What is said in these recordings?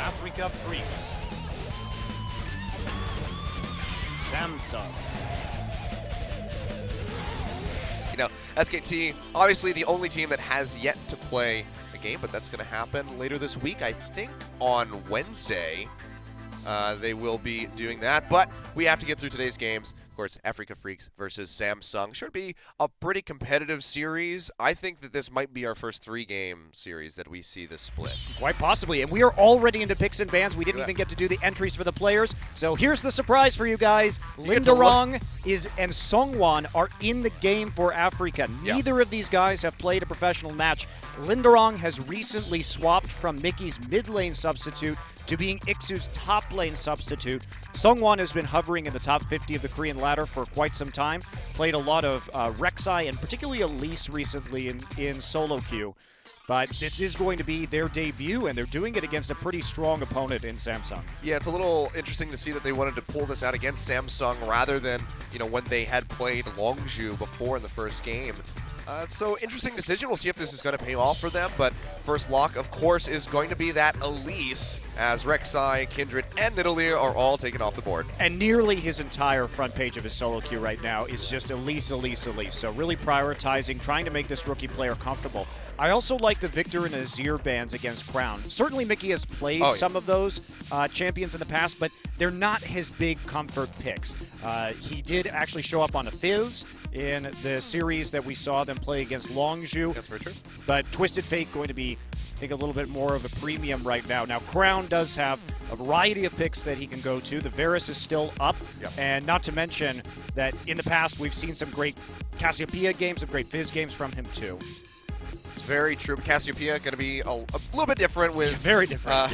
Afreeca Freecs. Samsung. You know, SKT, obviously the only team that has yet to play a game, but that's going to happen later this week. I think on Wednesday they will be doing that, but we have to get through today's games. Of course, Afreeca Freecs versus Samsung. Should be a pretty competitive series. I think that this might be our first 3-game series that we see this split. Quite possibly, and we are already into picks and bans. We didn't even get to do the entries for the players. So here's the surprise for you guys. Lindarang and SeongHwan are in the game for Afreeca. Neither of these guys have played a professional match. Lindarang has recently swapped from Mickey's mid lane substitute to being Ixu's top lane substitute. SeongHwan has been hovering in the top 50 of the Korean ladder for quite some time. Played a lot of Rek'Sai and particularly Elise recently in solo queue. But this is going to be their debut, and they're doing it against a pretty strong opponent in Samsung. Yeah, it's a little interesting to see that they wanted to pull this out against Samsung rather than, you know, when they had played Longju before in the first game. So interesting decision. We'll see if this is going to pay off for them. But first lock, of course, is going to be that Elise, as Rek'Sai, Kindred, and Nidalee are all taken off the board. And nearly his entire front page of his solo queue right now is just Elise, Elise, Elise. So really prioritizing, trying to make this rookie player comfortable. I also like the Viktor and Azir bans against Crown. Certainly Mickey has played some of those champions in the past, but they're not his big comfort picks. He did actually show up on a Fizz in the series that we saw them play against Longju. That's very true. But Twisted Fate going to be, I think, a little bit more of a premium right now. Now, Crown does have a variety of picks that he can go to. The Varus is still up. And not to mention that in the past, we've seen some great Cassiopeia games, some great Fizz games from him, too. It's very true. Cassiopeia going to be a little bit different with... Very different,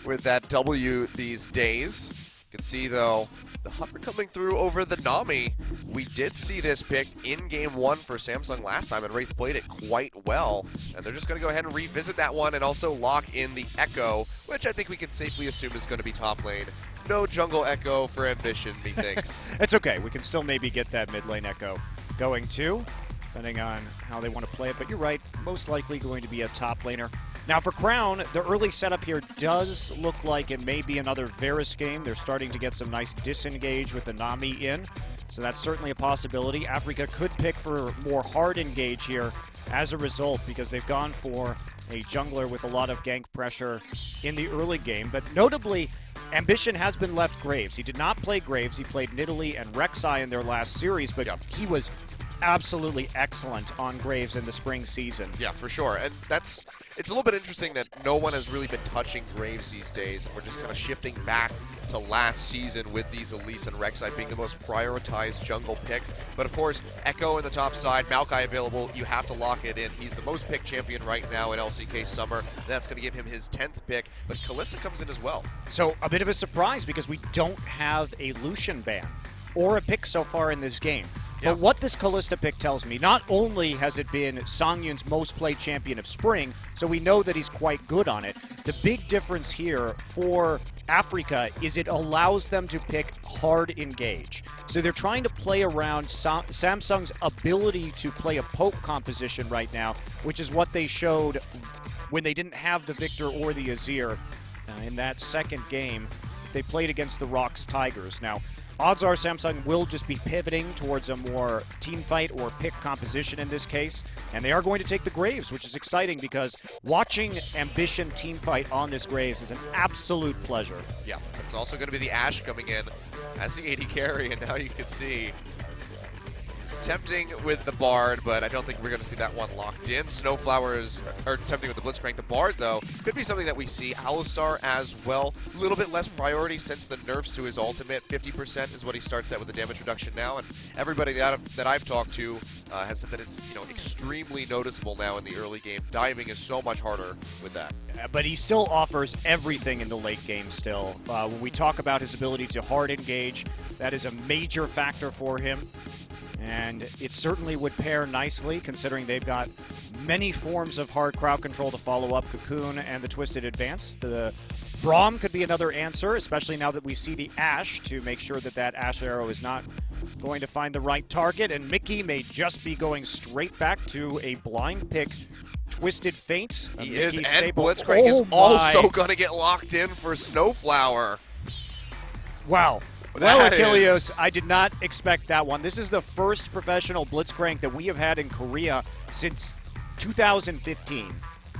with that W these days. You can see, though, the hover coming through over the Nami. We did see this picked in Game 1 for Samsung last time, and Wraith played it quite well. And they're just going to go ahead and revisit that one and also lock in the Ekko, which I think we can safely assume is going to be top lane. No jungle Ekko for Ambition, methinks. It's okay. We can still maybe get that mid lane Ekko going, too, depending on how they want to play it. But you're right, most likely going to be a top laner. Now for Crown, the early setup here does look like it may be another Varus game. They're starting to get some nice disengage with the Nami in, so that's certainly a possibility. Afreeca could pick for more hard engage here as a result because they've gone for a jungler with a lot of gank pressure in the early game. But notably, Ambition has been left Graves. He did not play Graves. He played Nidalee and Rek'Sai in their last series, but he was absolutely excellent on Graves in the spring season. Yeah, for sure. And it's a little bit interesting that no one has really been touching Graves these days, and we're just kind of shifting back to last season with these Elise and Rek'Sai being the most prioritized jungle picks. But of course, Ekko in the top side, Maokai available, you have to lock it in. He's the most picked champion right now in LCK Summer. That's going to give him his 10th pick, but Kalista comes in as well. So a bit of a surprise because we don't have a Lucian ban or a pick so far in this game. But what this Kalista pick tells me, not only has it been Sangyoon's most played champion of spring, so we know that he's quite good on it, the big difference here for Afreeca is it allows them to pick hard engage. So they're trying to play around Samsung's ability to play a poke composition right now, which is what they showed when they didn't have the Viktor or the Azir in that second game. They played against the Rocks Tigers. Now, odds are Samsung will just be pivoting towards a more team fight or pick composition in this case, and they are going to take the Graves, which is exciting because watching Ambition team fight on this Graves is an absolute pleasure. Yeah, it's also going to be the Ashe coming in as the AD carry, and now you can see it's tempting with the Bard, but I don't think we're going to see that one locked in. SnowFlower are tempting with the Blitzcrank. The Bard, though, could be something that we see. Alistar as well. A little bit less priority since the nerfs to his ultimate. 50% is what he starts at with the damage reduction now, and everybody that I've talked to has said that it's extremely noticeable now in the early game. Diving is so much harder with that. But he still offers everything in the late game still. When we talk about his ability to hard engage, that is a major factor for him. And it certainly would pair nicely, considering they've got many forms of hard crowd control to follow up Cocoon and the Twisted Advance. The Braum could be another answer, especially now that we see the Ashe, to make sure that that Ashe arrow is not going to find the right target. And Mickey may just be going straight back to a blind pick Twisted Fate. He is, and stable. Blitzcrank Oh is also my. going to get locked in for SnowFlower. Wow. Well, That Achilles, is- I did not expect that one. This is the first professional Blitzcrank that we have had in Korea since 2015.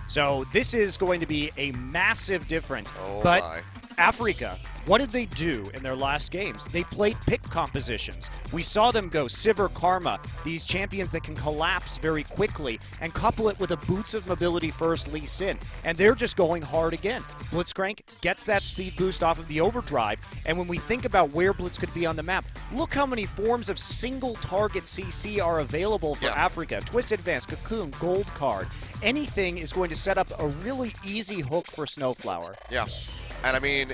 So this is going to be a massive difference. Oh but my. Afreeca, what did they do in their last games? They played pick compositions. We saw them go Sivir Karma, these champions that can collapse very quickly, and couple it with a Boots of Mobility first Lee Sin. And they're just going hard again. Blitzcrank gets that speed boost off of the overdrive, and when we think about where Blitz could be on the map, look how many forms of single target CC are available for Afreeca. Twisted Advance, Cocoon, Gold Card. Anything is going to set up a really easy hook for SnowFlower. Yeah. And I mean,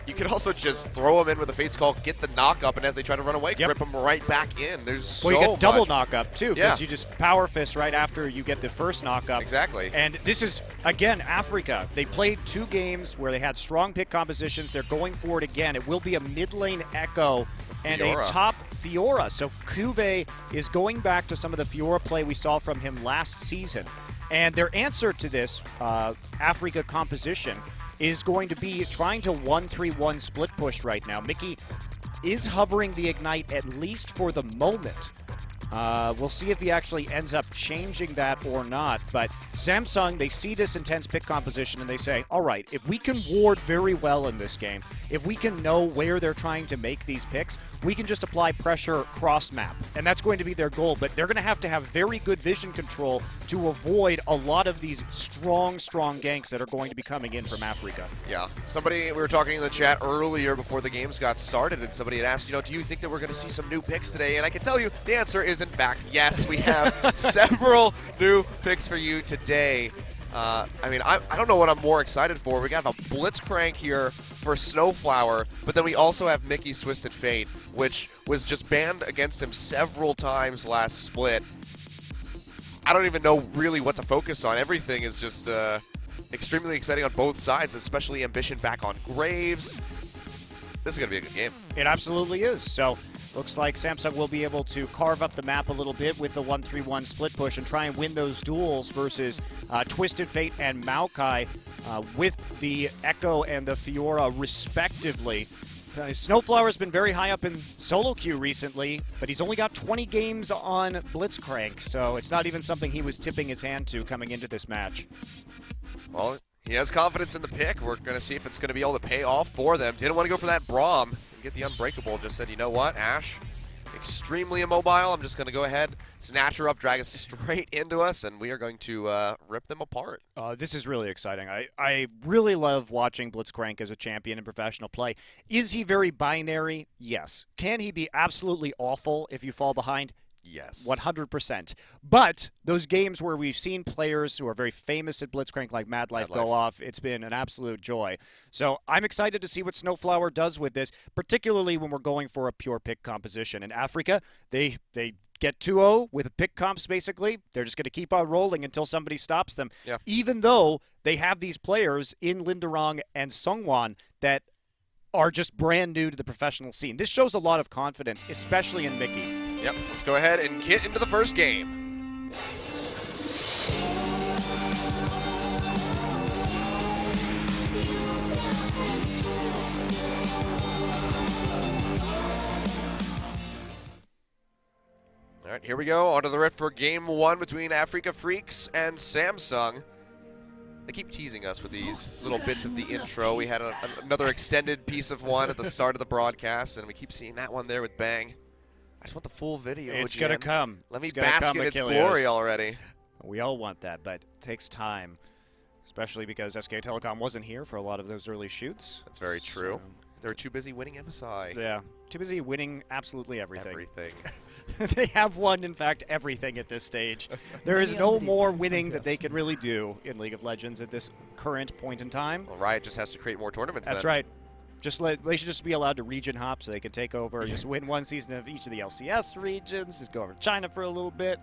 you could also just throw them in with a Fate's Call, get the knock up, and as they try to run away, grip them right back in. There's so Well, you get double much. knock up, too, because you just power fist right after you get the first knock up. Exactly. And this is, again, Afreeca. They played 2 games where they had strong pick compositions. They're going for it again. It will be a mid lane Ekko and a Fiora. top Fiora. So CuVee is going back to some of the Fiora play we saw from him last season. And their answer to this Afreeca composition is going to be trying to 1-3-1 split push right now. Mickey is hovering the Ignite at least for the moment. We'll see if he actually ends up changing that or not. But Samsung, they see this intense pick composition and they say, all right, if we can ward very well in this game, if we can know where they're trying to make these picks, we can just apply pressure cross-map. And that's going to be their goal. But they're going to have very good vision control to avoid a lot of these strong ganks that are going to be coming in from Afreeca. Yeah. We were talking in the chat earlier before the games got started, and somebody had asked, do you think that we're going to see some new picks today? And I can tell you the answer is, in fact, yes. We have several new picks for you today. I mean, I don't know what I'm more excited for. We got a Blitzcrank here for SnowFlower, but then we also have Mickey's Twisted Fate, which was just banned against him several times last split. I don't even know really what to focus on. Everything is just extremely exciting on both sides, especially Ambition back on Graves. This is going to be a good game. It absolutely is. So looks like Samsung will be able to carve up the map a little bit with the 1-3-1 split push and try and win those duels versus Twisted Fate and Maokai with the Ekko and the Fiora respectively. SnowFlower's been very high up in solo queue recently, but he's only got 20 games on Blitzcrank, so it's not even something he was tipping his hand to coming into this match. Well, he has confidence in the pick. We're going to see if it's going to be able to pay off for them. Didn't want to go for that Braum and get the Unbreakable. Just said, you know what, Ashe, extremely immobile. I'm just going to go ahead, snatch her up, drag us straight into us, and we are going to rip them apart. This is really exciting. I really love watching Blitzcrank as a champion in professional play. Is he very binary? Yes. Can he be absolutely awful if you fall behind? Yes. 100%. But those games where we've seen players who are very famous at Blitzcrank like Mad Life go off, it's been an absolute joy. So I'm excited to see what SnowFlower does with this, particularly when we're going for a pure pick composition. In Afreeca, they get 2-0 with pick comps, basically. They're just going to keep on rolling until somebody stops them. Yeah. Even though they have these players in Lindarang and SeongHwan that are just brand new to the professional scene. This shows a lot of confidence, especially in Mickey. Yep, let's go ahead and get into the first game. All right, here we go. Onto the rift for game 1 between Afreeca Freecs and Samsung. They keep teasing us with these little bits of the intro. We had another extended piece of one at the start of the broadcast, and we keep seeing that one there with Bang. I just want the full video. It's going to come. Let me bask in its glory already. We all want that, but it takes time, especially because SK Telecom wasn't here for a lot of those early shoots. That's very true. They were too busy winning MSI. Yeah, too busy winning absolutely everything. Everything. They have won, in fact, everything at this stage. There is no more winning that they can really do in League of Legends at this current point in time. Well, Riot just has to create more tournaments. That's right. They should just be allowed to region hop so they can take over, just win one season of each of the LCS regions, just go over to China for a little bit.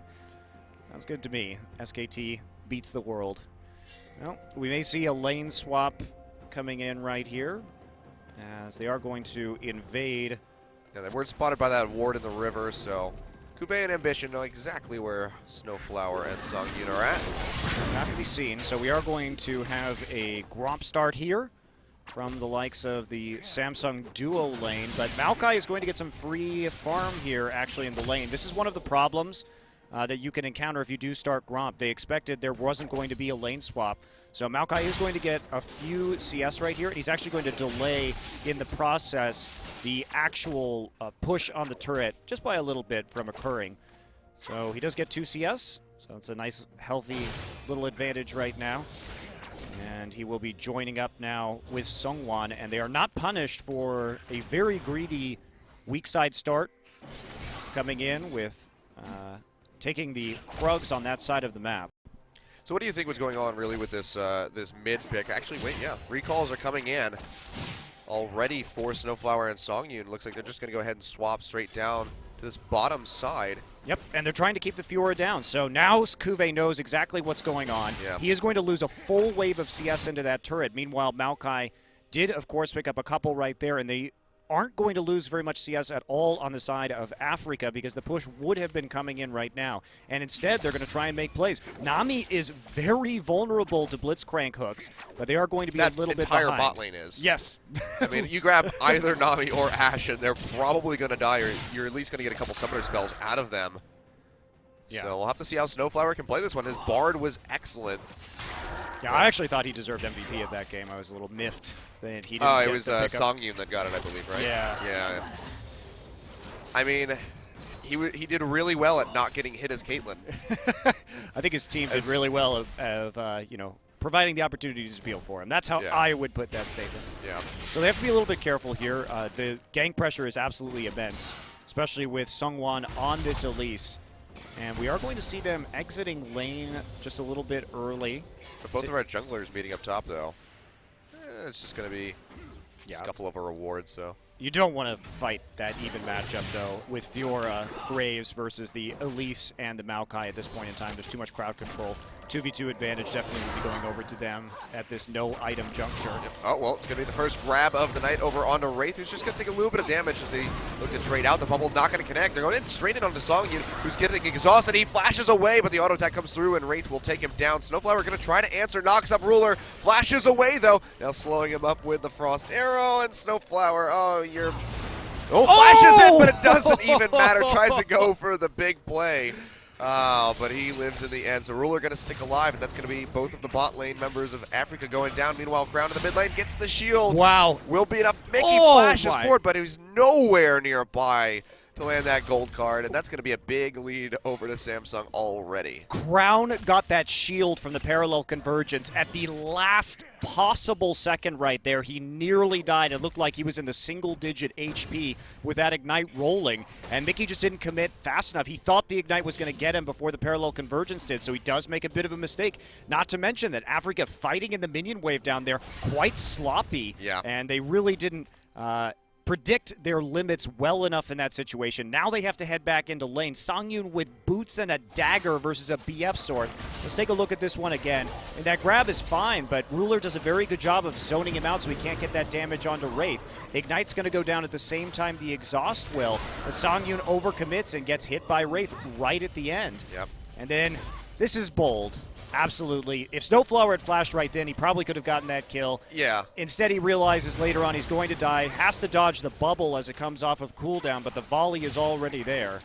Sounds good to me. SKT beats the world. Well, we may see a lane swap coming in right here, as they are going to invade. Yeah, they weren't spotted by that ward in the river, so CuVee and Ambition know exactly where SnowFlower and Sangyoon are at. Not to be seen. So we are going to have a Gromp start here from the likes of the Samsung duo lane, but Maokai is going to get some free farm here actually in the lane. This is one of the problems that you can encounter if you do start Gromp. They expected there wasn't going to be a lane swap. So Maokai is going to get a few CS right here, and he's actually going to delay in the process the actual push on the turret just by a little bit from occurring. So he does get 2 CS, so it's a nice healthy little advantage right now. And he will be joining up now with SeongHwan, and they are not punished for a very greedy weak side start coming in with taking the Krugs on that side of the map. So what do you think was going on really with this this mid pick? Actually, wait, yeah, recalls are coming in already for SnowFlower and Sangyoon. Looks like they're just going to go ahead and swap straight down to this bottom side. Yep, and they're trying to keep the Fiora down. So now CuVee knows exactly what's going on. Yeah. He is going to lose a full wave of CS into that turret. Meanwhile, Maokai did, of course, pick up a couple right there, and they aren't going to lose very much CS at all on the side of Afreeca because the push would have been coming in right now. And instead, they're going to try and make plays. Nami is very vulnerable to Blitzcrank hooks, but they are going to be a little bit behind. That entire bot lane is. Yes. I mean, you grab either Nami or Ashe, and they're probably going to die, or you're at least going to get a couple summoner spells out of them. Yeah. So we'll have to see how SnowFlower can play this one. His Bard was excellent. Yeah, I actually thought he deserved MVP at that game. I was a little miffed that he didn't Oh, it get was the pickup. Sangyoon that got it, I believe, right? Yeah. Yeah. I mean, he did really well at not getting hit as Caitlyn. I think his team did really well of you know, providing the opportunity to appeal for him. That's how I would put that statement. Yeah. So they have to be a little bit careful here. The gank pressure is absolutely immense, especially with SeongHwan on this Elise. And we are going to see them exiting lane just a little bit early. But both of our junglers meeting up top, though. It's just going to be a scuffle over rewards, so. You don't want to fight that even matchup, though, with Fiora, Graves versus the Elise and the Maokai at this point in time. There's too much crowd control. 2v2 advantage definitely will be going over to them at this no-item juncture. Yep. Oh, well, it's going to be the first grab of the night over onto Wraith, who's just going to take a little bit of damage as they look to trade out. The bubble not going to connect. They're going in straight in onto Sangyoon, who's getting exhausted. He flashes away, but the auto attack comes through, and Wraith will take him down. SnowFlower going to try to answer, knocks up Ruler, flashes away, though. Now slowing him up with the Frost Arrow, and SnowFlower, flashes it, but it doesn't even matter. Tries to go for the big play. Oh, but he lives in the end. So Ruler going to stick alive, and that's going to be both of the bot lane members of Afreeca going down. Meanwhile, Crown in the mid lane gets the shield. Wow. Will be enough. Mickey flashes forward, but he's nowhere nearby to land that gold card, and that's going to be a big lead over to Samsung already. Crown got that shield from the parallel convergence at the last possible second right there. He nearly died. It looked like he was in the single-digit HP with that Ignite rolling, and Mickey just didn't commit fast enough. He thought the Ignite was going to get him before the parallel convergence did, so he does make a bit of a mistake. Not to mention that Afreeca fighting in the minion wave down there, quite sloppy, and they really didn't predict their limits well enough in that situation. Now they have to head back into lane. Sangyoon with boots and a dagger versus a BF sword. Let's take a look at this one again. And that grab is fine, but Ruler does a very good job of zoning him out so he can't get that damage onto Wraith. Ignite's going to go down at the same time the exhaust will, but Sangyoon overcommits and gets hit by Wraith right at the end. Yep. And then this is bold. Absolutely. If SnowFlower had flashed right then, he probably could have gotten that kill. Yeah. Instead, he realizes later on he's going to die, has to dodge the bubble as it comes off of cooldown, but the volley is already there.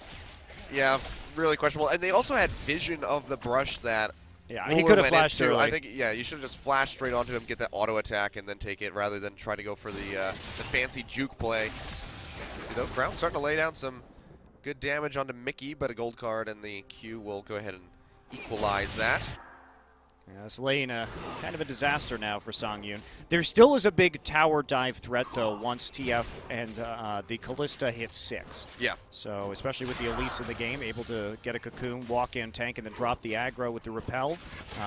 Yeah, really questionable. And they also had vision of the brush that he could have flashed early. early. I think, you should have just flashed straight onto him, get that auto attack, and then take it rather than try to go for the fancy juke play. See, though, Crown's starting to lay down some good damage onto Mickey, but a gold card, and the Q will go ahead and equalize that. Yeah, this lane, kind of a disaster now for Sangyoon. There still is a big tower dive threat, though, once TF and the Kalista hit 6. Yeah. So, especially with the Elise in the game, able to get a cocoon, walk in, tank, and then drop the aggro with the repel.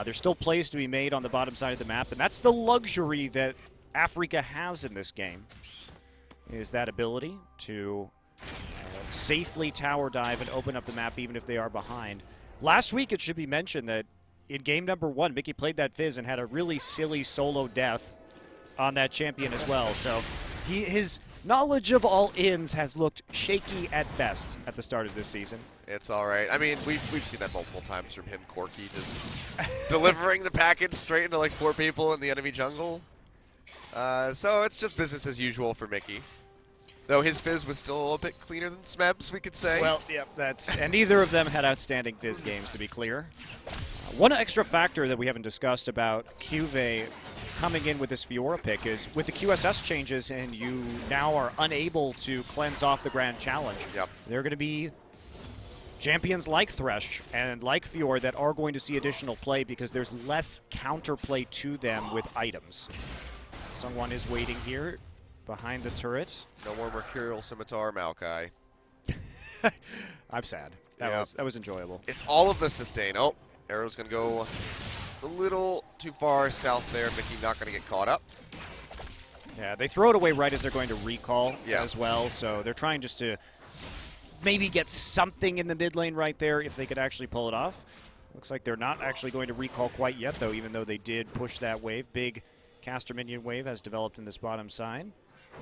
There's still plays to be made on the bottom side of the map, and that's the luxury that Afreeca has in this game, is that ability to safely tower dive and open up the map even if they are behind. Last week, it should be mentioned that in game number 1, Mickey played that Fizz and had a really silly solo death on that champion as well. So his knowledge of all ins has looked shaky at best at the start of this season. It's all right. I mean, we've seen that multiple times from him, Corky, just delivering the package straight into like 4 people in the enemy jungle. So it's just business as usual for Mickey. Though his Fizz was still a little bit cleaner than Smeb's, we could say. Well, yep, and neither of them had outstanding Fizz games, to be clear. One extra factor that we haven't discussed about CuVee coming in with this Fiora pick is with the QSS changes and you now are unable to cleanse off the Grand Challenge. Yep. There are going to be champions like Thresh and like Fiora that are going to see additional play because there's less counterplay to them with items. SeongHwan is waiting here behind the turret. No more Mercurial Scimitar Maokai. I'm sad. That was enjoyable. It's all of the sustain. Oh, arrow's going to go just a little too far south there. Mickey not going to get caught up. Yeah, they throw it away right as they're going to recall as well, so they're trying just to maybe get something in the mid lane right there if they could actually pull it off. Looks like they're not actually going to recall quite yet, though, even though they did push that wave. Big caster minion wave has developed in this bottom side.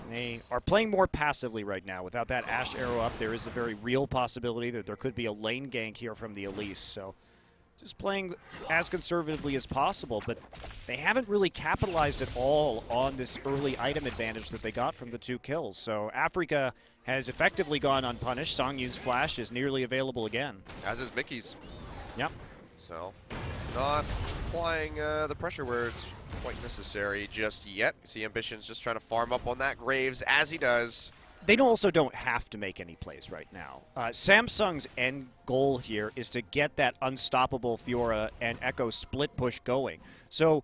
They are playing more passively right now. Without that Ashe arrow up, there is a very real possibility that there could be a lane gank here from the Elise. So just playing as conservatively as possible, but they haven't really capitalized at all on this early item advantage that they got from the 2 kills. So Afreeca has effectively gone unpunished. Sangyoon's flash is nearly available again. As is Mickey's. Yep. So not applying the pressure where it's quite necessary just yet. See Ambition's just trying to farm up on that Graves as he does. They also don't have to make any plays right now. Samsung's end goal here is to get that unstoppable Fiora and Ekko split push going. So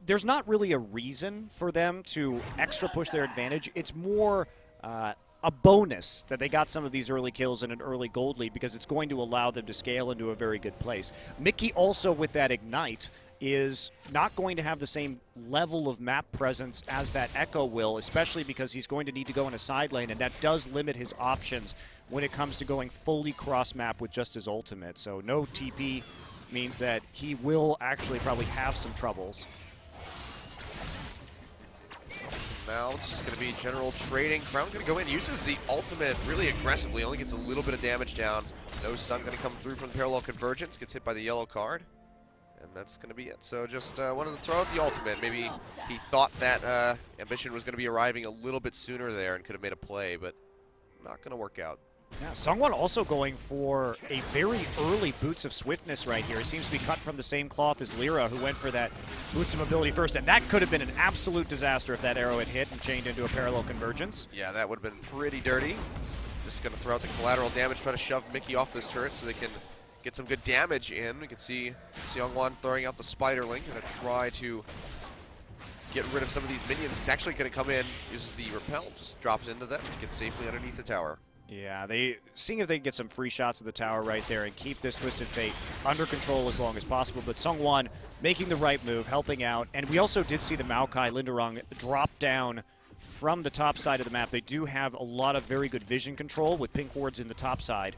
there's not really a reason for them to extra push their advantage. It's more a bonus that they got some of these early kills in an early gold lead because it's going to allow them to scale into a very good place. Mickey also with that Ignite is not going to have the same level of map presence as that Ekko will, especially because he's going to need to go in a side lane, and that does limit his options when it comes to going fully cross-map with just his ultimate. So no TP means that he will actually probably have some troubles. Now it's just going to be general trading. Crown going to go in, uses the ultimate really aggressively, only gets a little bit of damage down. No stun going to come through from the parallel convergence, gets hit by the yellow card. And that's going to be it. So just wanted to throw out the ultimate. Maybe he thought that Ambition was going to be arriving a little bit sooner there and could have made a play, but not going to work out. Yeah, SeongHwan also going for a very early Boots of Swiftness right here. He seems to be cut from the same cloth as Lyra, who went for that Boots of Mobility first, and that could have been an absolute disaster if that arrow had hit and chained into a parallel convergence. Yeah, that would have been pretty dirty. Just going to throw out the collateral damage, try to shove Mickey off this turret so they can get some good damage in. We can see SeongHwan throwing out the Spiderling, going to try to get rid of some of these minions. He's actually going to come in, uses the repel, just drops into them, gets safely underneath the tower. Yeah, seeing if they can get some free shots of the tower right there and keep this Twisted Fate under control as long as possible. But SeongHwan making the right move, helping out. And we also did see the Maokai Lindarang drop down from the top side of the map. They do have a lot of very good vision control with pink wards in the top side.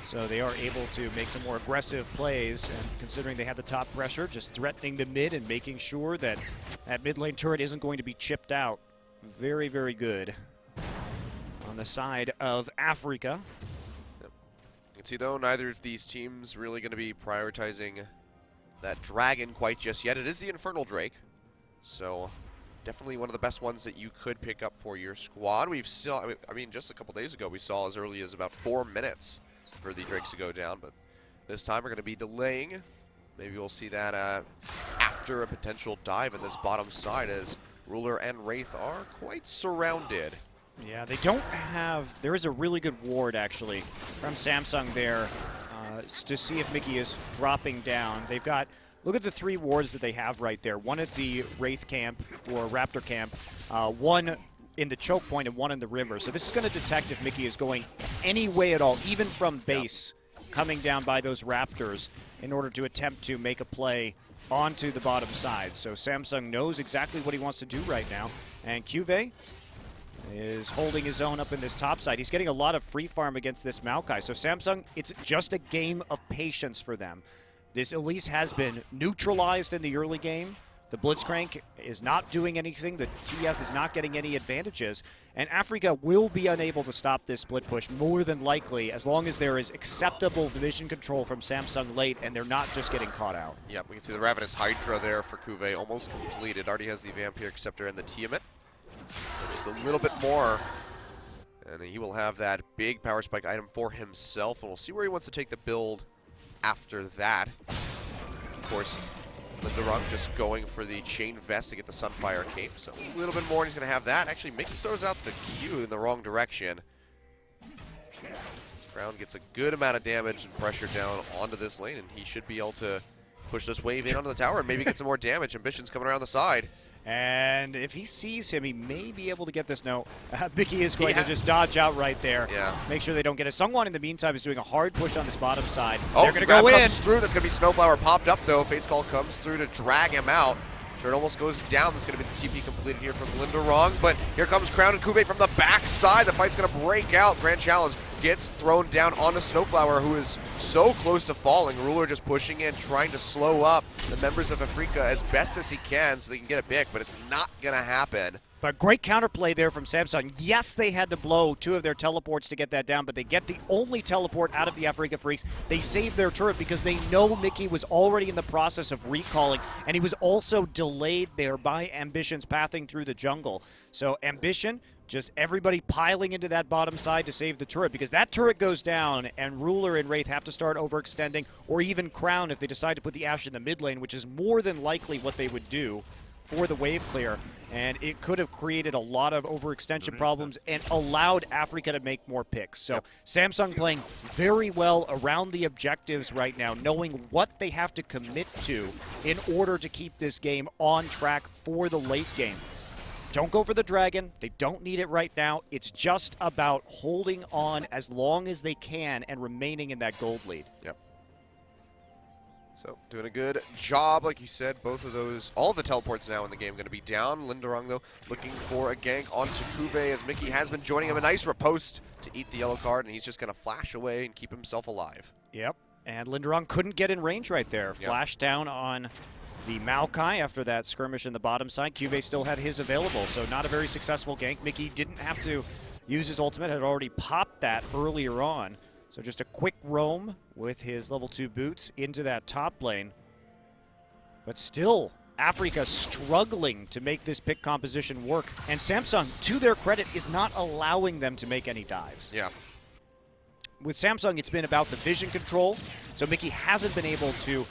So they are able to make some more aggressive plays. And considering they have the top pressure, just threatening the mid and making sure that that mid lane turret isn't going to be chipped out. Very, very good on the side of Afreeca. Yep. You can see, though, neither of these teams really going to be prioritizing that dragon quite just yet. It is the Infernal Drake, so definitely one of the best ones that you could pick up for your squad. We've saw, I mean, just a couple days ago, we saw as early as about 4 minutes for the Drakes to go down, but this time we're going to be delaying. Maybe we'll see that after a potential dive in this bottom side, as Ruler and Wraith are quite surrounded. Yeah, they don't have... There is a really good ward, actually, from Samsung there to see if Mickey is dropping down. They've got... Look at the 3 wards that they have right there. One at the Wraith camp, or Raptor camp, one in the choke point, and one in the river. So this is going to detect if Mickey is going any way at all, even from base, coming down by those Raptors, in order to attempt to make a play onto the bottom side. So Samsung knows exactly what he wants to do right now. And CuVee is holding his own up in this top side. He's getting a lot of free farm against this Maokai. So Samsung, it's just a game of patience for them. This Elise has been neutralized in the early game The Blitzcrank is not doing anything. The TF is not getting any advantages. And Afreeca will be unable to stop this split push more than likely as long as there is acceptable vision control from Samsung late and they're not just getting caught out. Yep, we can see the Ravenous Hydra there for CuVee almost completed. Already has the Vampire Acceptor and the Tiamat. So just a little bit more. And he will have that big power spike item for himself. And we'll see where he wants to take the build after that. Of course, Lindarang just going for the Chain Vest to get the Sunfire Cape. So a little bit more and he's going to have that. Actually, Mickey throws out the Q in the wrong direction. Crown gets a good amount of damage and pressure down onto this lane, and he should be able to push this wave in onto the tower and maybe get some more damage. Ambition's coming around the side. And if he sees him, he may be able to get this. No, Mickey is going to just dodge out right there. Yeah. Make sure they don't get it. SeongHwan, in the meantime, is doing a hard push on this bottom side. Oh, they're going to go in. Comes through. That's going to be SnowFlower popped up, though. Fate's Call comes through to drag him out. Turret almost goes down. That's going to be the TP completed here from Lindarang. But here comes Crown and CuVee from the backside. The fight's going to break out. Grand Challenge gets thrown down onto SnowFlower, who is so close to falling. Ruler just pushing in, trying to slow up the members of Afreeca as best as he can so they can get a pick, but it's not going to happen. But great counterplay there from Samsung. Yes, they had to blow 2 of their teleports to get that down, but they get the only teleport out of the Afreeca Freecs. They saved their turret because they know Mickey was already in the process of recalling, and he was also delayed there by Ambition's pathing through the jungle. So Ambition, just everybody piling into that bottom side to save the turret, because that turret goes down and Ruler and Wraith have to start overextending, or even Crown if they decide to put the Ashe in the mid lane, which is more than likely what they would do for the wave clear. And it could have created a lot of overextension problems and allowed Afreeca to make more picks. So Samsung playing very well around the objectives right now, knowing what they have to commit to in order to keep this game on track for the late game. Don't go for the dragon. They don't need it right now. It's just about holding on as long as they can and remaining in that gold lead. Yep. So, doing a good job, like you said. Both of those, all the teleports now in the game going to be down. Lindarang, though, looking for a gank onto CuVee as Mickey has been joining him. A nice riposte to eat the yellow card, and he's just going to flash away and keep himself alive. Yep. And Lindarang couldn't get in range right there. Flash down on the Maokai after that skirmish in the bottom side. CuVee still had his available, so not a very successful gank. Mickey didn't have to use his ultimate, had already popped that earlier on. So just a quick roam with his level 2 boots into that top lane. But still, Afreeca struggling to make this pick composition work. And Samsung, to their credit, is not allowing them to make any dives. Yeah. With Samsung, it's been about the vision control. So Mickey hasn't been able to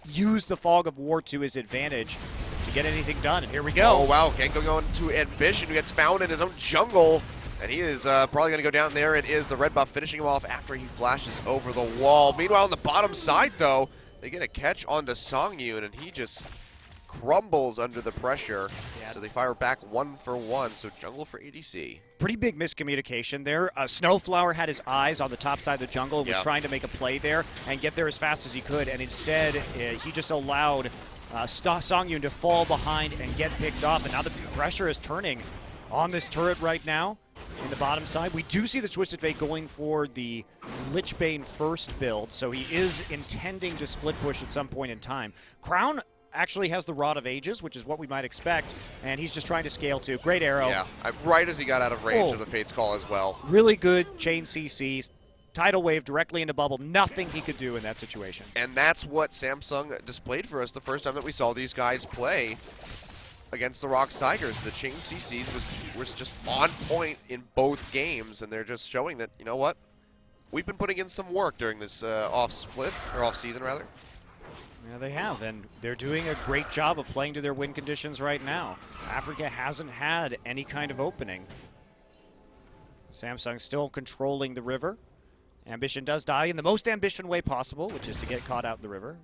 use the Fog of War to his advantage to get anything done. And here we go. Oh, wow. Gank going to Ambition, who gets found in his own jungle. And he is probably going to go down there. It is the red buff finishing him off after he flashes over the wall. Meanwhile, on the bottom side, though, they get a catch onto Sangyoon, and he just crumbles under the pressure. So they fire back 1 for 1. So jungle for ADC. Pretty big miscommunication there. SnowFlower had his eyes on the top side of the jungle and was trying to make a play there and get there as fast as he could. And instead, he just allowed Sangyoon to fall behind and get picked off. And now the pressure is turning on this turret right now. In the bottom side, we do see the Twisted Fate going for the Lichbane first build, so he is intending to split push at some point in time. Crown actually has the Rod of Ages, which is what we might expect, and he's just trying to scale too. Great arrow. Yeah, right as he got out of range of the Fate's Call as well. Really good chain CC. Tidal wave directly into bubble. Nothing he could do in that situation. And that's what Samsung displayed for us the first time that we saw these guys play against the Rocks Tigers. The chain CCs was just on point in both games, and they're just showing that, you know what, we've been putting in some work during this off-season rather. Yeah, they have, and they're doing a great job of playing to their win conditions right now. Afreeca hasn't had any kind of opening. Samsung still controlling the river. Ambition does die in the most Ambition way possible, which is to get caught out in the river.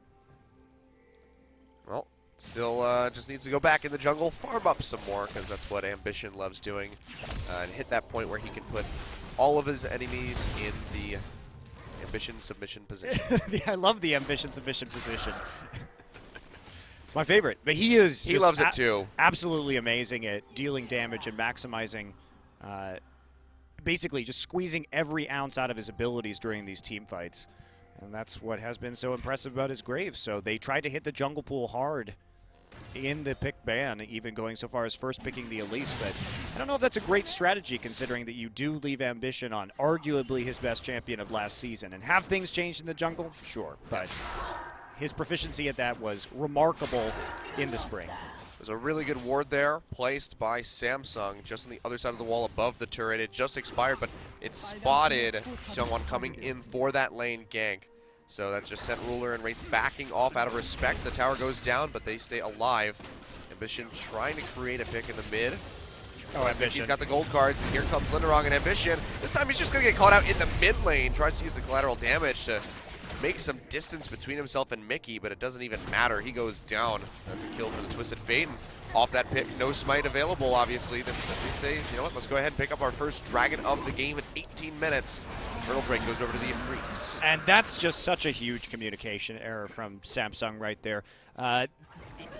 Well, still just needs to go back in the jungle, farm up some more, because that's what Ambition loves doing, and hit that point where he can put all of his enemies in the Ambition submission position. I love the Ambition submission position. It's my favorite. But he loves it too. Absolutely amazing at dealing damage and maximizing, basically just squeezing every ounce out of his abilities during these team fights. And that's what has been so impressive about his Graves. So they tried to hit the jungle pool hard in the pick ban, even going so far as first picking the Elise, but I don't know if that's a great strategy considering that you do leave Ambition on arguably his best champion of last season. And have things changed in the jungle? Sure, but his proficiency at that was remarkable in the spring. There's a really good ward there, placed by Samsung, just on the other side of the wall above the turret. It just expired, but it spotted SeongHwan coming in for that lane gank. So that just sent Ruler and Wraith backing off out of respect. The tower goes down, but they stay alive. Ambition trying to create a pick in the mid. Oh, Ambition. He's got the gold cards, and here comes Lindarang and Ambition. This time he's just going to get caught out in the mid lane. Tries to use the collateral damage to make some distance between himself and Mickey, but it doesn't even matter. He goes down. That's a kill for the Twisted Fate. And off that pick, no smite available, obviously. They say, you know what, let's go ahead and pick up our first dragon of the game in 18 minutes. Turtle Drake goes over to the Afreecs. And that's just such a huge communication error from Samsung right there.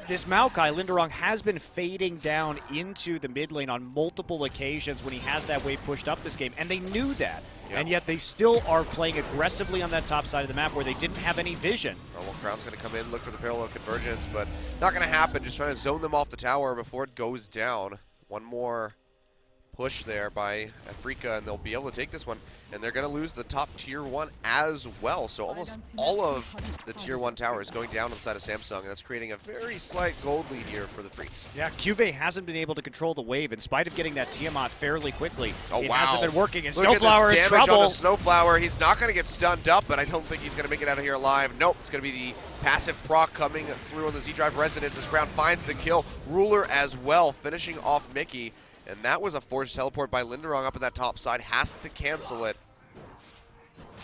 This Maokai, Lindarang, has been fading down into the mid lane on multiple occasions when he has that wave pushed up this game, and they knew that. And yet they still are playing aggressively on that top side of the map where they didn't have any vision. Oh, well, Crown's going to come in, look for the parallel convergence, but not going to happen. Just trying to zone them off the tower before it goes down. One more push there by Afreeca, and they'll be able to take this one. And they're going to lose the top tier 1 as well. So almost all of the tier 1 tower is going down on the side of Samsung, and that's creating a very slight gold lead here for the Freaks. Yeah, CuVee hasn't been able to control the wave in spite of getting that Tiamat fairly quickly. Oh, it wow. hasn't been working, and Look SnowFlower at this in damage trouble. on the SnowFlower. He's not going to get stunned up, but I don't think he's going to make it out of here alive. Nope, it's going to be the passive proc coming through on the Z-Drive Resonance as Crown finds the kill. Ruler as well, finishing off Mickey. And that was a forced teleport by Lindarang up in that top side. Has to cancel it.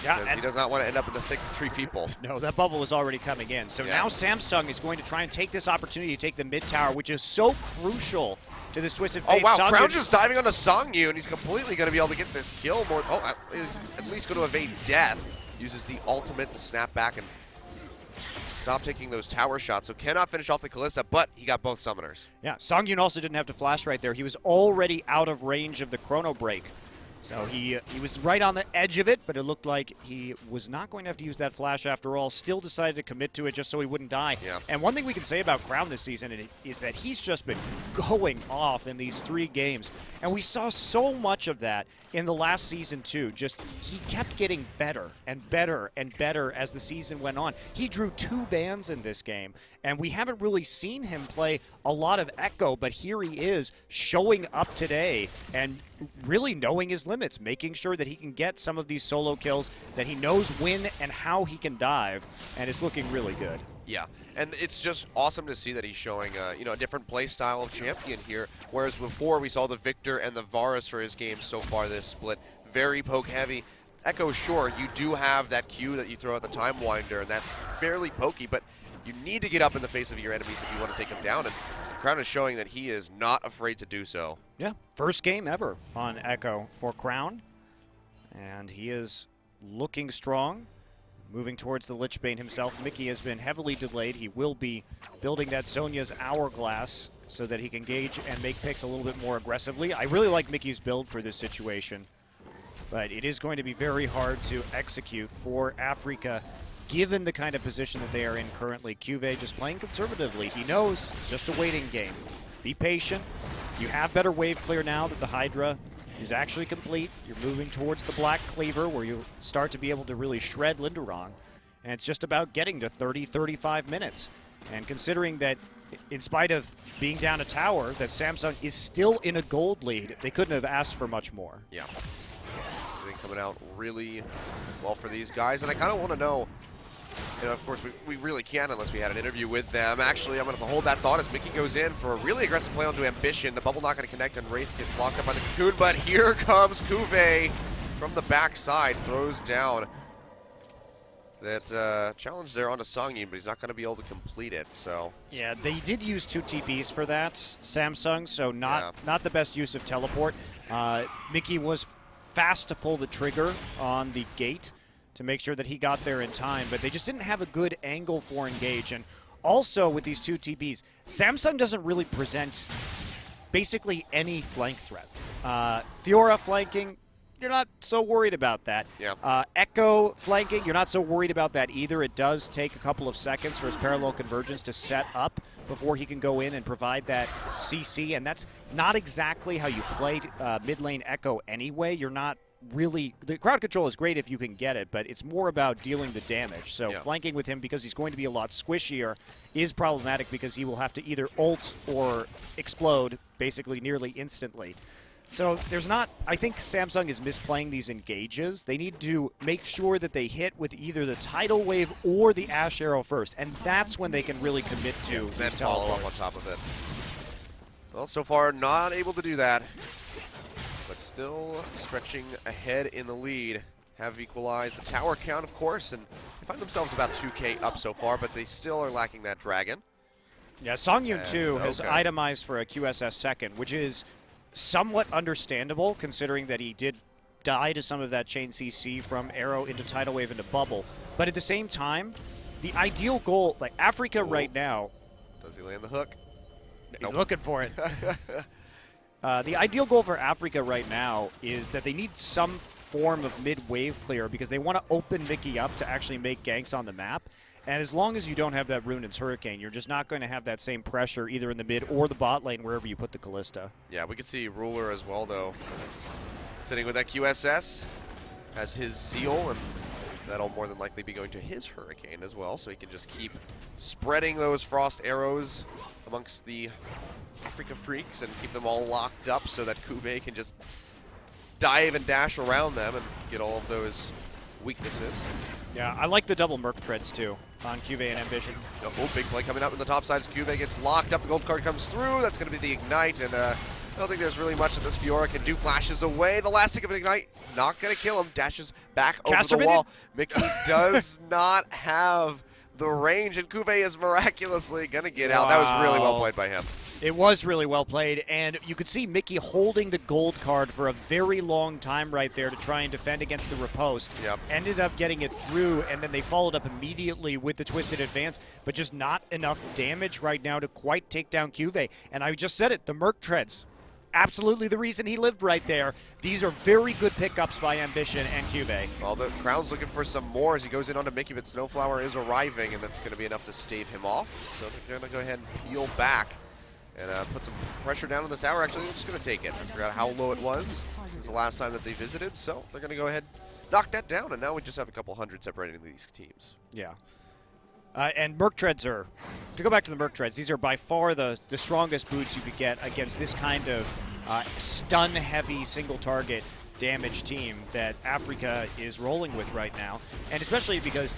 Yeah, because he does not want to end up in the thick of 3 people. No, that bubble was already coming in. So now Samsung is going to try and take this opportunity to take the mid tower, which is so crucial to this Twisted Fate. Oh, wow. Sangyoon Crown's just diving onto Sangyoon, and he's completely going to be able to get this kill. Is at least going to evade death. Uses the ultimate to snap back and stop taking those tower shots. So cannot finish off the Kalista, but he got both summoners. Yeah, Sangyoon also didn't have to flash right there. He was already out of range of the chrono break. So he was right on the edge of it, but it looked like he was not going to have to use that flash after all. Still decided to commit to it just so he wouldn't die. Yeah. And one thing we can say about Crown this season is that he's just been going off in these 3 games. And we saw so much of that in the last season too. Just he kept getting better and better and better as the season went on. He drew 2 bans in this game, and we haven't really seen him play a lot of Ekko, but here he is showing up today and really knowing his limits, making sure that he can get some of these solo kills, that he knows when and how he can dive, and it's looking really good. Yeah, and it's just awesome to see that he's showing a different play style of champion here, whereas before we saw the Viktor and the Varus for his games so far this split, very poke heavy. Ekko, sure, you do have that Q that you throw at the Time Winder, and that's fairly pokey, but you need to get up in the face of your enemies if you want to take them down, and Crown is showing that he is not afraid to do so. Yeah, first game ever on Ekko for Crown, and he is looking strong, moving towards the Lichbane himself. Mickey has been heavily delayed. He will be building that Zhonya's Hourglass so that he can gauge and make picks a little bit more aggressively. I really like Mickey's build for this situation, but it is going to be very hard to execute for Afreeca given the kind of position that they are in currently. CuVee just playing conservatively. He knows it's just a waiting game. Be patient. You have better wave clear now that the Hydra is actually complete. You're moving towards the Black Cleaver where you start to be able to really shred Lindarang. And it's just about getting to 30, 35 minutes. And considering that in spite of being down a tower, that Samsung is still in a gold lead, they couldn't have asked for much more. Yeah. Everything coming out really well for these guys. And I kind of want to know, of course, we really can't unless we had an interview with them. Actually, I'm going to hold that thought as Mickey goes in for a really aggressive play onto Ambition. The bubble not going to connect, and Wraith gets locked up on the cocoon. But here comes CuVee from the backside, throws down that challenge there onto Sangyoon, but he's not going to be able to complete it. So yeah, they did use 2 TPs for that, Samsung, so not the best use of teleport. Mickey was fast to pull the trigger on the gate to make sure that he got there in time, but they just didn't have a good angle for engage. And also with these 2 TPs, Samsung doesn't really present basically any flank threat. Fiora flanking, you're not so worried about that. Yeah. Ekko flanking, you're not so worried about that either. It does take a couple of seconds for his parallel convergence to set up before he can go in and provide that CC, and that's not exactly how you play mid lane Ekko anyway. You're not really, the crowd control is great if you can get it, but it's more about dealing the damage. So flanking with him, because he's going to be a lot squishier, is problematic because he will have to either ult or explode basically nearly instantly. So there's not, I think Samsung is misplaying these engages. They need to make sure that they hit with either the tidal wave or the Ashe arrow first, and that's when they can really commit to then these follow up on top of it. Well, so far not able to do that, but still stretching ahead in the lead. Have equalized the tower count, of course, and they find themselves about 2K up so far, but they still are lacking that dragon. Yeah, Sangyoon too has itemized for a QSS second, which is somewhat understandable considering that he did die to some of that chain CC from arrow into tidal wave into bubble. But at the same time, the ideal goal, like Afreeca right now, does he land the hook? He's looking for it. The ideal goal for Afreeca right now is that they need some form of mid-wave clear because they want to open Mickey up to actually make ganks on the map. And as long as you don't have that Runaan's Hurricane, you're just not going to have that same pressure either in the mid or the bot lane wherever you put the Kalista. Yeah, we could see Ruler as well, though. Sitting with that QSS as his Zeal, and that'll more than likely be going to his Hurricane as well, so he can just keep spreading those Frost arrows amongst the Afreeca Freecs and keep them all locked up so that CuVee can just dive and dash around them and get all of those weaknesses. Yeah, I like the double Merc treads too on CuVee and Ambition. Oh, big play coming up on the top side as CuVee gets locked up. The gold card comes through. That's going to be the Ignite, and I don't think there's really much that this Fiora can do. Flashes away. The last tick of an Ignite, not going to kill him. Dashes back over the wall. Mickey does not have the range, and CuVee is miraculously going to get out. That was really well played by him. It was really well played, and you could see Mickey holding the gold card for a very long time right there to try and defend against the riposte. Yep. Ended up getting it through, and then they followed up immediately with the Twisted Advance, but just not enough damage right now to quite take down CuVee. And I just said it, the Merc treads. Absolutely the reason he lived right there. These are very good pickups by Ambition and CuVee. Well, the Crown's looking for some more as he goes in onto Mickey, but SnowFlower is arriving, and that's going to be enough to stave him off. So they're going to go ahead and peel back and put some pressure down on this tower. Actually, they're just going to take it. I forgot how low it was since the last time that they visited, so they're going to go ahead and knock that down, and now we just have a couple hundred separating these teams. Yeah. And Merc Treads are, to go back to the Merc Treads, these are by far the strongest boots you could get against this kind of stun-heavy single-target damage team that Afreeca is rolling with right now. And especially because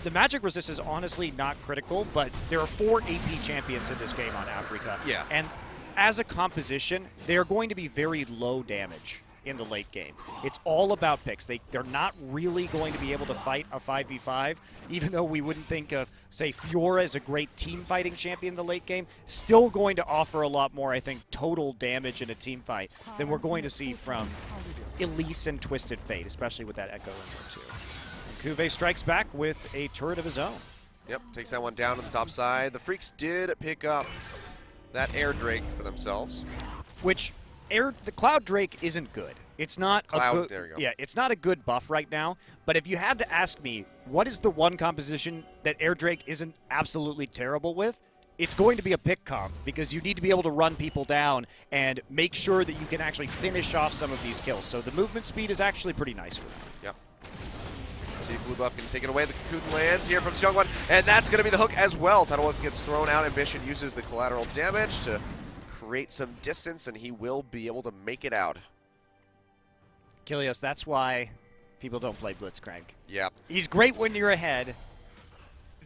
the magic resist is honestly not critical, but there are 4 AP champions in this game on Afreeca. Yeah. And as a composition, they are going to be very low damage in the late game. It's all about picks. They're not really going to be able to fight a 5v5, even though we wouldn't think of, say, Fiora as a great team fighting champion in the late game. Still going to offer a lot more, I think, total damage in a team fight than we're going to see from Elise and Twisted Fate, especially with that Ekko in there too. CuVee strikes back with a turret of his own. Yep, takes that one down on the top side. The Freaks did pick up that Air Drake for themselves. Which, the Cloud Drake isn't good. It's not a good, there you go. Yeah, it's not a good buff right now. But if you had to ask me, what is the one composition that Air Drake isn't absolutely terrible with? It's going to be a pick comp, because you need to be able to run people down and make sure that you can actually finish off some of these kills. So the movement speed is actually pretty nice for them. Yep. See if Blue Buff can take it away. The Cocoon lands here from SeongHwan, and that's going to be the hook as well. Tidal Wave gets thrown out. Ambition uses the collateral damage to create some distance, and he will be able to make it out. Kilios, that's why people don't play Blitzcrank. Yeah. He's great when you're ahead.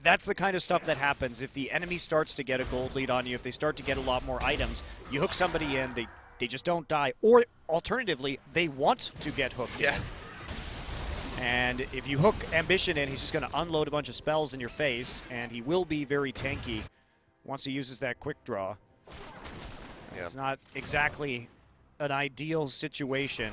That's the kind of stuff that happens if the enemy starts to get a gold lead on you, if they start to get a lot more items. You hook somebody in, they just don't die. Or alternatively, they want to get hooked in. And if you hook Ambition in, he's just going to unload a bunch of spells in your face, and he will be very tanky once he uses that quick draw. Yeah. It's not exactly an ideal situation.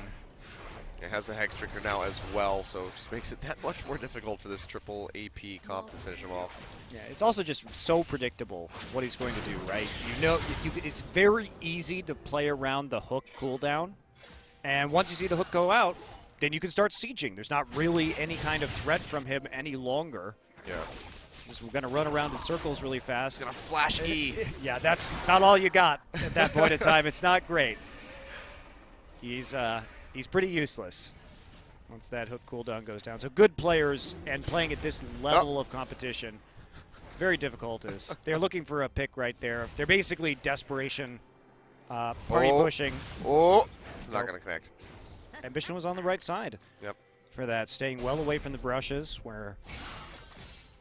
It has the Hex Trigger now as well, so it just makes it that much more difficult for this triple AP comp to finish him off. Yeah, it's also just so predictable what he's going to do, right? You know, it's very easy to play around the hook cooldown, And once you see the hook go out, then you can start sieging. There's not really any kind of threat from him any longer. Yeah. Just we're going to run around in circles really fast. He's gonna flash E. Yeah, that's not all you got at that point in time. It's not great. He's pretty useless once that hook cooldown goes down. So good players and playing at this level of competition, very difficult. Is they're looking for a pick right there. They're basically desperation, party pushing. Oh, it's not gonna connect. Ambition was on the right side. Yep. For that, staying well away from the brushes where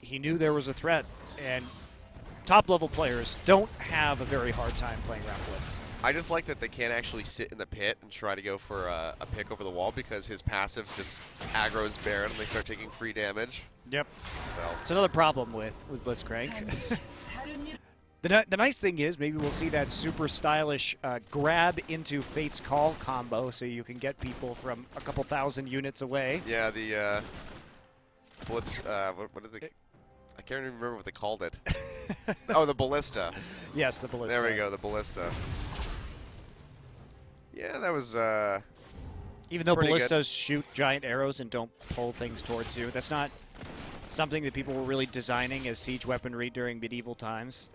he knew there was a threat, and top-level players don't have a very hard time playing around Blitz. I just like that they can't actually sit in the pit and try to go for a pick over the wall because his passive just aggroes Baron and they start taking free damage. Yep. So It's another problem with Blitzcrank. The nice thing is maybe we'll see that super stylish grab into Fate's Call combo so you can get people from a couple thousand units away. yeah, the Blitz. What did they? I can't even remember what they called it. Oh, the Ballista. Yes, the Ballista. There we go, the Ballista. Yeah, that was. Even though pretty ballistas good. shoot giant arrows and don't pull things towards you, that's not something that people were really designing as siege weaponry during medieval times.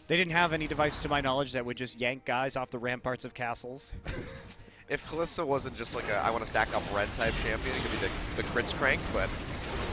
They didn't have any device, to my knowledge, that would just yank guys off the ramparts of castles. If Kalista wasn't just like a I want to stack up Ren type champion, it could be the Blitzcrank, but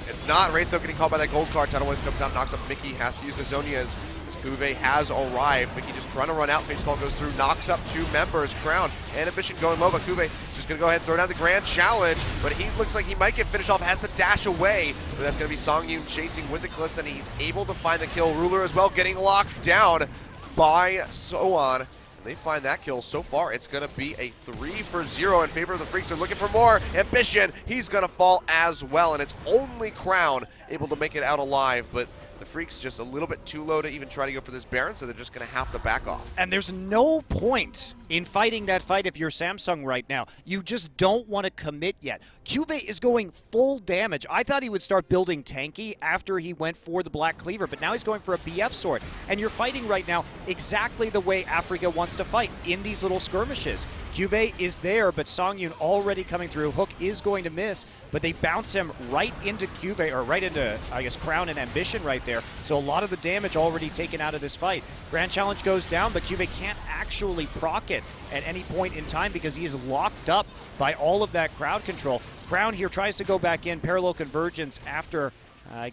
it's not. Wraith though getting caught by that gold card. Tidal Wave comes out, knocks up Mickey, has to use the Zonias. CuVee has arrived. Mickey just trying to run out. Fate's Call goes through, knocks up 2 members. Crown and Ambition going low, but CuVee just going to go ahead and throw down the grand challenge. But he looks like he might get finished off, has to dash away. But that's going to be Sangyoon chasing with the Kalista, and he's able to find the kill. Ruler as well getting locked down by SeongHwan. They find that kill. So far, it's going to be a 3-for-0 in favor of the Freaks. They're looking for more. Ambition, he's going to fall as well, and it's only Crown able to make it out alive, but the Freaks just a little bit too low to even try to go for this Baron, so they're just going to have to back off. And there's no point in fighting that fight if you're Samsung right now. You just don't want to commit yet. CuVee is going full damage. I thought he would start building tanky after he went for the Black Cleaver, but now he's going for a BF sword. And you're fighting right now exactly the way Afreeca wants to fight, in these little skirmishes. CuVee is there, but Sangyoon already coming through. Hook is going to miss, but they bounce him right into CuVee, or right into, I guess, Crown and Ambition right there. So a lot of the damage already taken out of this fight. Grand Challenge goes down, but CuVee can't actually proc it at any point in time because he is locked up by all of that crowd control. Crown here tries to go back in, parallel convergence after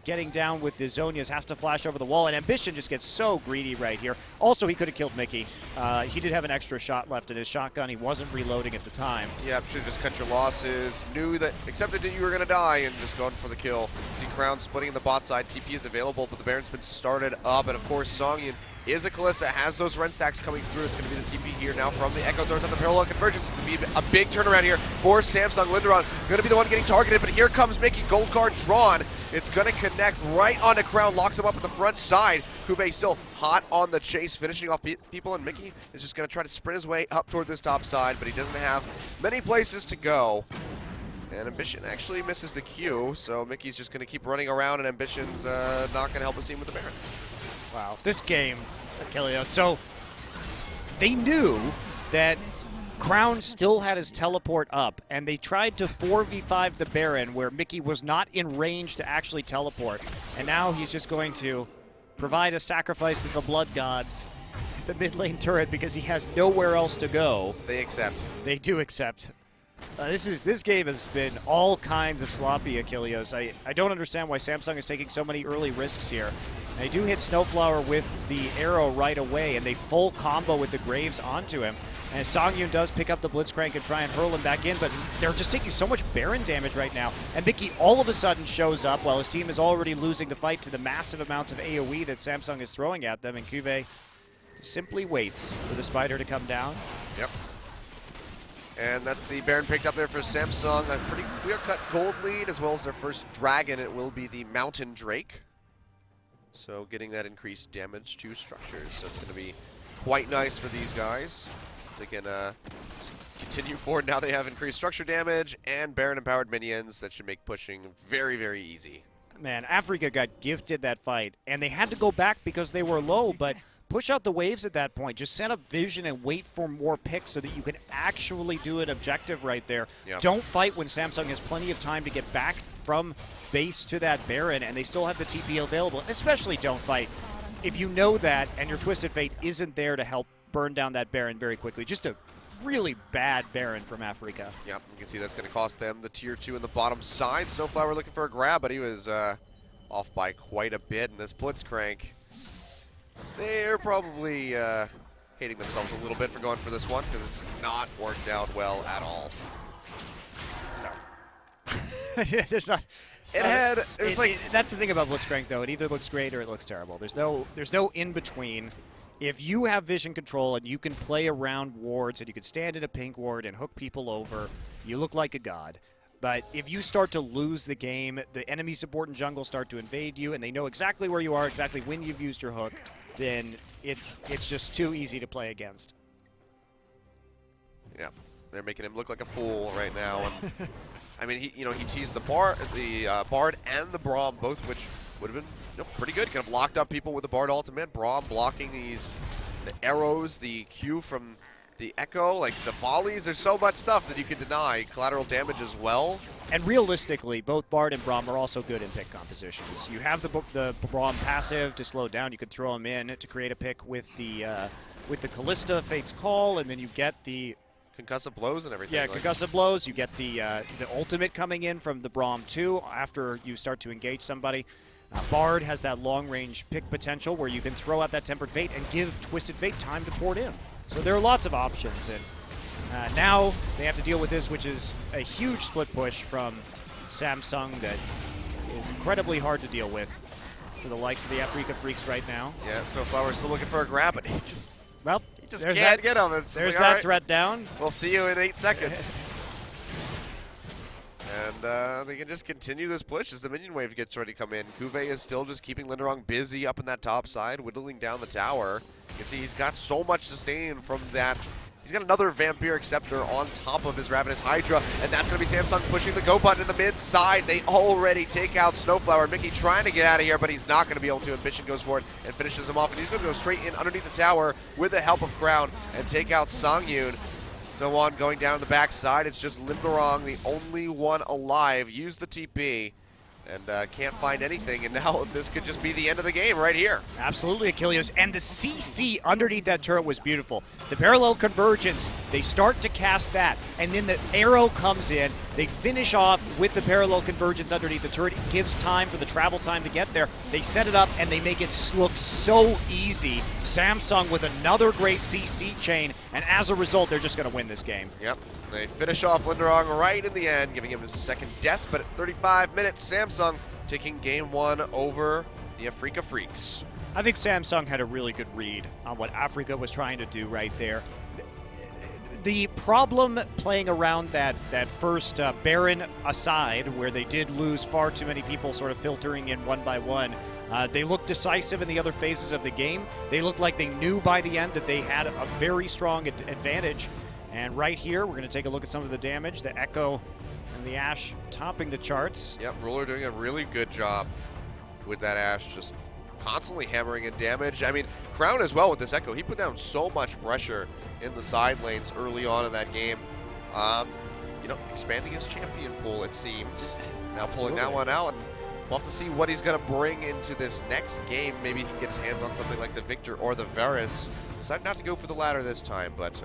getting down with the Zonias, has to flash over the wall, and Ambition just gets so greedy right here. Also, he could have killed Mickey. He did have an extra shot left in his shotgun. He wasn't reloading at the time. Yeah, should have just cut your losses. Knew that, accepted that you were going to die, and just going for the kill. See Crown splitting in the bot side. TP is available, but the Baron's been started up, and of course, Sangyoon is a Kalista, has those Ren stacks coming through. It's going to be the TP here now from the Ekko. Throws out the parallel convergence. It's going to be a big turnaround here for Samsung. Lindarang going to be the one getting targeted, but here comes Mickey. Gold card drawn. It's going to connect right onto Crown, locks him up at the front side. CuVee still hot on the chase, finishing off people, and Mickey is just going to try to sprint his way up toward this top side, but he doesn't have many places to go. And Ambition actually misses the Q, so Mickey's just going to keep running around, and Ambition's not going to help his team with the Baron. Wow, this game, Achilles. So they knew that Crown still had his teleport up, and they tried to 4v5 the Baron where Mickey was not in range to actually teleport. And now he's just going to provide a sacrifice to the Blood Gods, the mid lane turret, because he has nowhere else to go. They accept. They do accept. This game has been all kinds of sloppy, Achilles. I don't understand why Samsung is taking so many early risks here. They do hit SnowFlower with the arrow right away, and they full combo with the Graves onto him. And Sangyoon does pick up the Blitzcrank and try and hurl him back in, but they're just taking so much Baron damage right now. And Mickey all of a sudden shows up while his team is already losing the fight to the massive amounts of AoE that Samsung is throwing at them, and CuVee simply waits for the spider to come down. Yep. And that's the Baron picked up there for Samsung. A pretty clear-cut gold lead, as well as their first dragon. It will be the Mountain Drake. So getting that increased damage to structures. So it's going to be quite nice for these guys. They can just continue forward. Now they have increased structure damage and Baron-empowered minions. That should make pushing very, very easy. Man, Afreeca got gifted that fight, and they had to go back because they were low, but push out the waves at that point. Just set up vision and wait for more picks so that you can actually do an objective right there. Yep. Don't fight when Samsung has plenty of time to get back from base to that Baron, and they still have the TP available. And especially don't fight if you know that and your Twisted Fate isn't there to help burn down that Baron very quickly. Just a really bad Baron from Afreeca. Yep, you can see that's going to cost them the tier 2 in the bottom side. SnowFlower looking for a grab, but he was off by quite a bit. And this Blitzcrank, they're probably hating themselves a little bit for going for this one because it's not worked out well at all. Yeah, there's not. That's the thing about Blitzcrank, though. It either looks great or it looks terrible. There's no in between. If you have vision control and you can play around wards and you can stand in a pink ward and hook people over, you look like a god. But if you start to lose the game, the enemy support and jungle start to invade you, and they know exactly where you are, exactly when you've used your hook, then it's just too easy to play against. Yeah, they're making him look like a fool right now. And I mean, he teased the Bard and the Braum, both which would have been pretty good. Kind of locked up people with the Bard ultimate. Braum blocking the arrows, the Q from the Ekko, like the volleys. There's so much stuff that you can deny. Collateral damage as well. And realistically, both Bard and Braum are also good in pick compositions. You have the Braum passive to slow down. You can throw him in to create a pick with the Kalista, Fate's Call, and then you get the concussive blows and everything. Yeah, concussive blows. You get the ultimate coming in from the Braum too after you start to engage somebody. Bard has that long-range pick potential where you can throw out that Tempered Fate and give Twisted Fate time to port in. So there are lots of options, and now they have to deal with this, which is a huge split push from Samsung that is incredibly hard to deal with for the likes of the Afreeca Freecs right now. Yeah, SnowFlower's still looking for a grab, but he just can't get him. It's there's like, that right, threat down. We'll see you in 8 seconds. And they can just continue this push as the minion wave gets ready to come in. CuVee is still just keeping Lindarang busy up in that top side, whittling down the tower. You can see he's got so much sustain from that. He's got another Vampiric Scepter on top of his Ravenous Hydra, and that's going to be Samsung pushing the go button in the mid side. They already take out SnowFlower. Mickey trying to get out of here, but he's not going to be able to. Ambition goes for it and finishes him off, and he's going to go straight in underneath the tower with the help of Crown and take out Sangyoon. SeongHwan going down the back side. It's just Lindarang, the only one alive. Use the TP and can't find anything. And now this could just be the end of the game right here. Absolutely, Achilles. And the CC underneath that turret was beautiful. The parallel convergence, they start to cast that. And then the arrow comes in. They finish off with the parallel convergence underneath the turret. It gives time for the travel time to get there. They set it up and they make it look so easy. Samsung with another great CC chain. And as a result, they're just going to win this game. Yep. They finish off Lindarang right in the end, giving him his second death. But at 35 minutes, Samsung taking game 1 over the Afreeca Freecs. I think Samsung had a really good read on what Afreeca was trying to do right there. The problem playing around that first Baron aside, where they did lose far too many people sort of filtering in one by one, they looked decisive in the other phases of the game. They looked like they knew by the end that they had a very strong advantage. And right here, we're going to take a look at some of the damage. The Ekko and the Ashe topping the charts. Yep, Ruler doing a really good job with that Ashe, just constantly hammering in damage. I mean, Crown as well with this Ekko. He put down so much pressure in the side lanes early on in that game. Expanding his champion pool, it seems. Now pulling that one out, and we'll have to see what he's going to bring into this next game. Maybe he can get his hands on something like the Viktor or the Varus. Decided not to go for the latter this time, but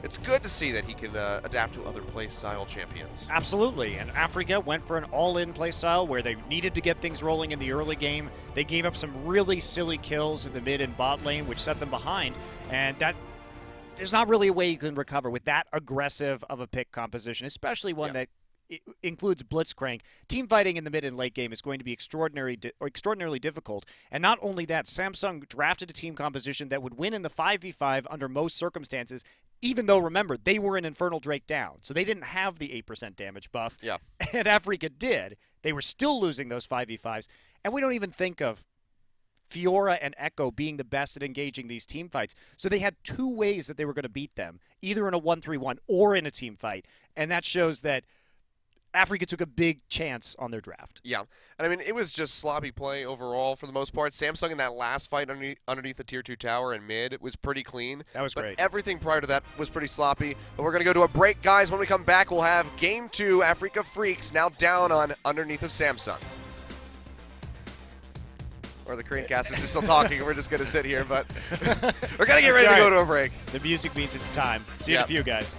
it's good to see that he can adapt to other playstyle champions. Absolutely, and Afreeca went for an all-in playstyle where they needed to get things rolling in the early game. They gave up some really silly kills in the mid and bot lane, which set them behind, and that there's not really a way you can recover with that aggressive of a pick composition, especially one that includes Blitzcrank. Team fighting in the mid and late game is going to be extraordinarily difficult. And not only that, Samsung drafted a team composition that would win in the 5v5 under most circumstances, even though, remember, they were an Infernal Drake down. So they didn't have the 8% damage buff. Yeah. And Afreeca did. They were still losing those 5v5s. And we don't even think of Fiora and Ekko being the best at engaging these team fights. So they had two ways that they were going to beat them, either in a 1-3-1 or in a team fight. And that shows that Afreeca took a big chance on their draft. Yeah, and I mean, it was just sloppy play overall for the most part. Samsung in that last fight underneath the Tier 2 tower in mid was pretty clean. That was but great. Everything prior to that was pretty sloppy. But we're going to go to a break, guys. When we come back, we'll have Game 2, Afreeca Freecs now down on underneath of Samsung. Or the Cranecasters are still talking, and we're just going to sit here, but we're going to get ready to go to a break. The music means it's time. See you in a few, guys.